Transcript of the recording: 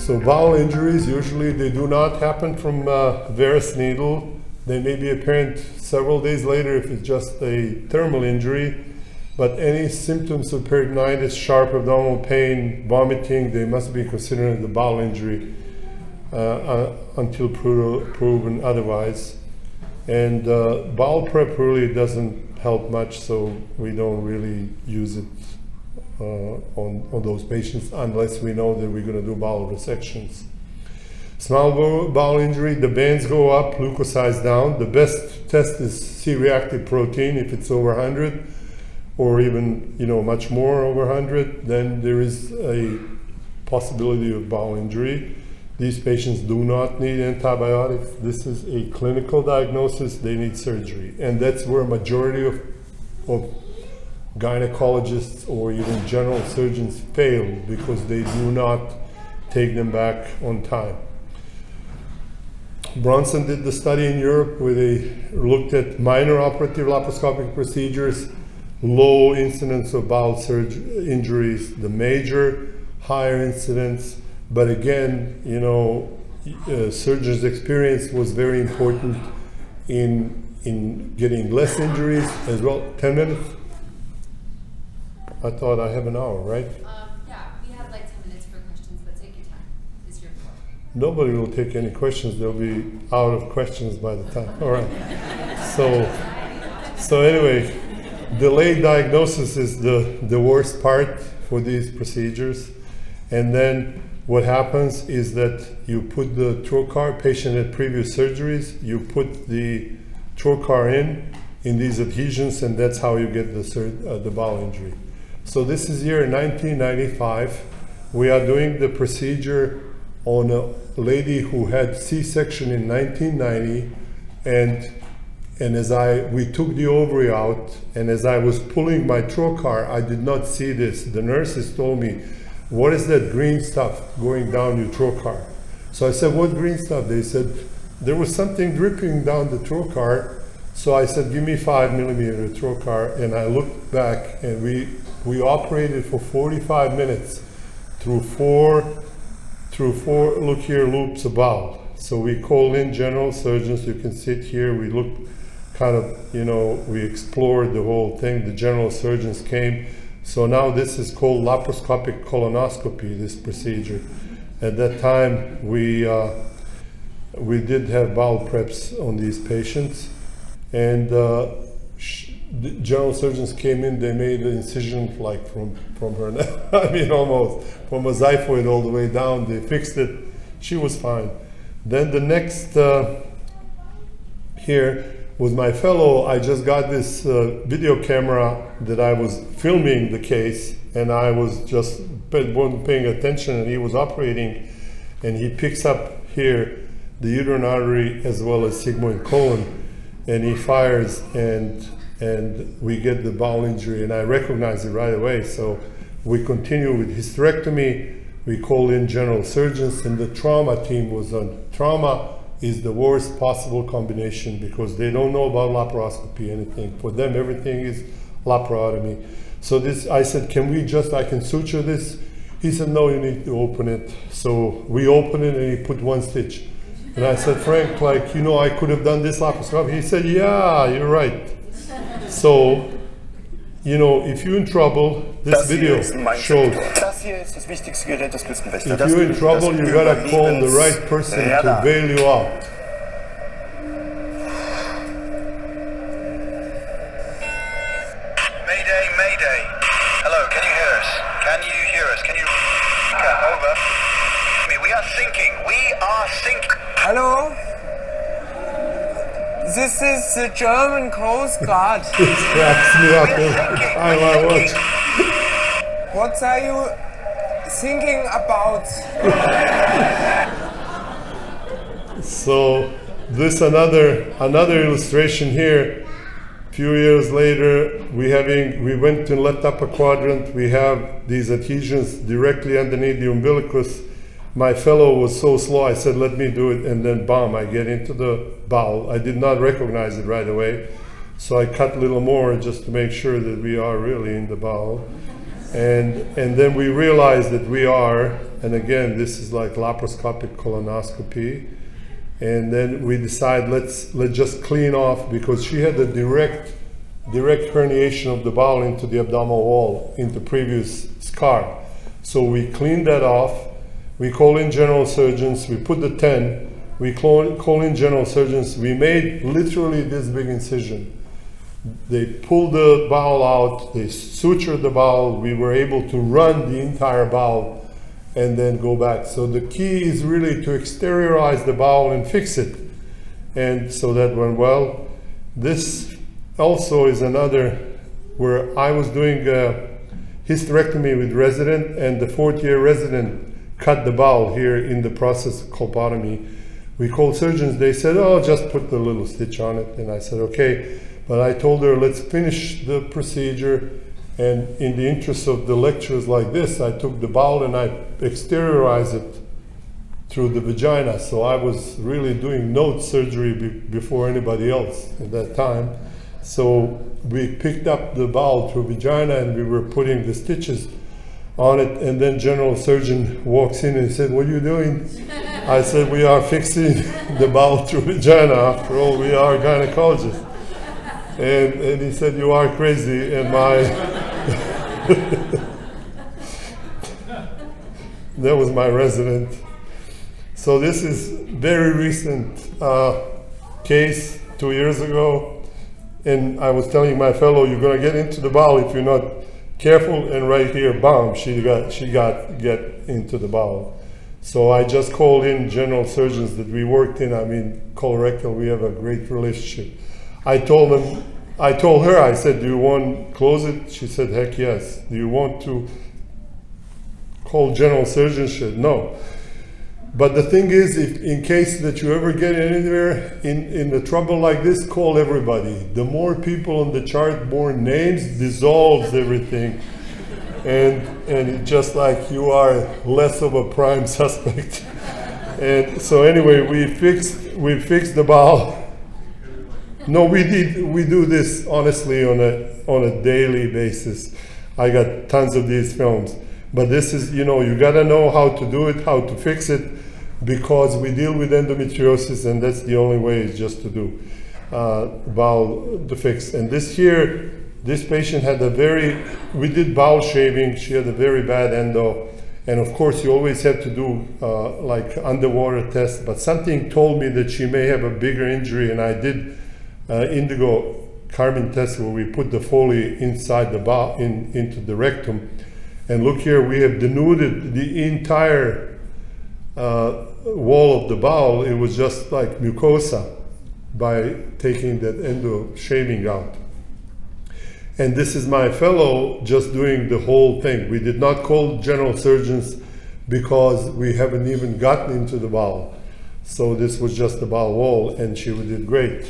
So bowel injuries, usually they do not happen from varus needle. They may be apparent several days later if it's just a thermal injury, but any symptoms of peritonitis, sharp abdominal pain, vomiting, they must be considered the bowel injury until proven otherwise. And bowel prep really doesn't help much, so we don't really use it on those patients unless we know that we're going to do bowel resections. Small bowel injury, the bands go up, leukocytes down. The best test is C-reactive protein. If it's over 100 or even much more over 100, then there is a possibility of bowel injury. These patients do not need antibiotics. This is a clinical diagnosis. They need surgery. And that's where a majority of gynecologists or even general surgeons fail, because they do not take them back on time. Bronson did the study in Europe where they looked at minor operative laparoscopic procedures, low incidence of bowel injuries, the major higher incidence. But again, surgeon's experience was very important in getting less injuries as well. 10 minutes? I thought I have an hour, right? Yeah, we have like 10 minutes for questions, but take your time. It's your floor. Nobody will take any questions. They'll be out of questions by the time. All right. So anyway, delayed diagnosis is the worst part for these procedures. And then what happens is that you put the trocar, patient had previous surgeries, you put the trocar in these adhesions, and that's how you get the bowel injury. So this is year 1995. We are doing the procedure on a lady who had C-section in 1990, and as we took the ovary out, and as I was pulling my trocar, I did not see this. The nurses told me, "What is that green stuff going down your trocar?" So I said, "What green stuff?" They said, "There was something dripping down the trocar." So I said, "Give me 5 millimeter trocar," and I looked back, and we operated for 45 minutes through four look here loops of bowel. So we called in general surgeons. You can sit here. We looked kind of, we explored the whole thing. The general surgeons came. So now this is called laparoscopic colonoscopy, this procedure. At that time, we did have bowel preps on these patients. And the general surgeons came in, they made an incision like from her neck, I mean almost, from a xiphoid all the way down. They fixed it, she was fine. Then the next here was my fellow. I just got this video camera that I was filming the case, and I was just paying attention, and he was operating, and he picks up here the uterine artery as well as sigmoid colon, and he fires, and we get the bowel injury, and I recognize it right away. So we continue with hysterectomy. We call in general surgeons, and the trauma team was on. Trauma is the worst possible combination because they don't know about laparoscopy, anything. For them, everything is laparotomy. So I said, I can suture this? He said, no, you need to open it. So we opened it, and he put 1 stitch. And I said, Frank, I could have done this laparoscopy. He said, yeah, you're right. So, if you're in trouble, this video shows. If you're in trouble, you gotta call the right person to bail you out. Mayday, mayday. Hello, can you hear us? Can you hear us? Can you... Over. We are sinking. We are sinking. Hello? This is the German Coast Guard. It cracks me up every time I watch. What are you thinking about? So this another illustration here. A few years later, we went to left upper quadrant. We have these adhesions directly underneath the umbilicus. My fellow was so slow, I said, let me do it, and then bam, I get into the bowel. I did not recognize it right away, so I cut a little more just to make sure that we are really in the bowel. And then we realized that we are, and again, this is like laparoscopic colonoscopy. And then we decide let's just clean off, because she had a direct herniation of the bowel into the abdominal wall, into previous scar. So we cleaned that off. We call in general surgeons. We put the 10. We call in general surgeons. We made literally this big incision. They pulled the bowel out. They sutured the bowel. We were able to run the entire bowel and then go back. So the key is really to exteriorize the bowel and fix it. And so that went well. This also is another where I was doing a hysterectomy with resident, and the 4th-year resident cut the bowel here in the process of colpotomy. We called surgeons. They said, oh, just put the little stitch on it. And I said, okay. But I told her, let's finish the procedure. And in the interest of the lectures like this, I took the bowel and I exteriorized it through the vagina. So I was really doing node surgery before anybody else at that time. So we picked up the bowel through vagina and we were putting the stitches on it. And then general surgeon walks in and said, what are you doing? I said, we are fixing the bowel through vagina. After all, we are gynecologists. And he said, you are crazy. And that was my resident. So this is very recent case 2 years ago. And I was telling my fellow, you're going to get into the bowel if you're not careful. And right here, bam, she got into the bowel. So I just called in general surgeons that we worked in. I mean, colorectal, we have a great relationship. I told her, I said, do you want to close it? She said, heck yes. Do you want to call general surgeons? She said, no. But the thing is, if in case that you ever get anywhere in the trouble like this, call everybody. The more people on the chart, more names, dissolves everything. And it's just like you are less of a prime suspect. And so anyway, we fixed the bowel. No, we do this honestly on a daily basis. I got tons of these films. But this is, you gotta know how to do it, how to fix it, because we deal with endometriosis, and that's the only way is just to do bowel to fix. And this patient had we did bowel shaving. She had a very bad endo. And of course, you always have to do like underwater tests, but something told me that she may have a bigger injury, and I did indigo carbon test where we put the Foley inside the bowel, into the rectum. And look here, we have denuded the entire wall of the bowel. It was just like mucosa by taking that endo shaving out. And this is my fellow just doing the whole thing. We did not call general surgeons because we haven't even gotten into the bowel. So this was just the bowel wall, and she did great.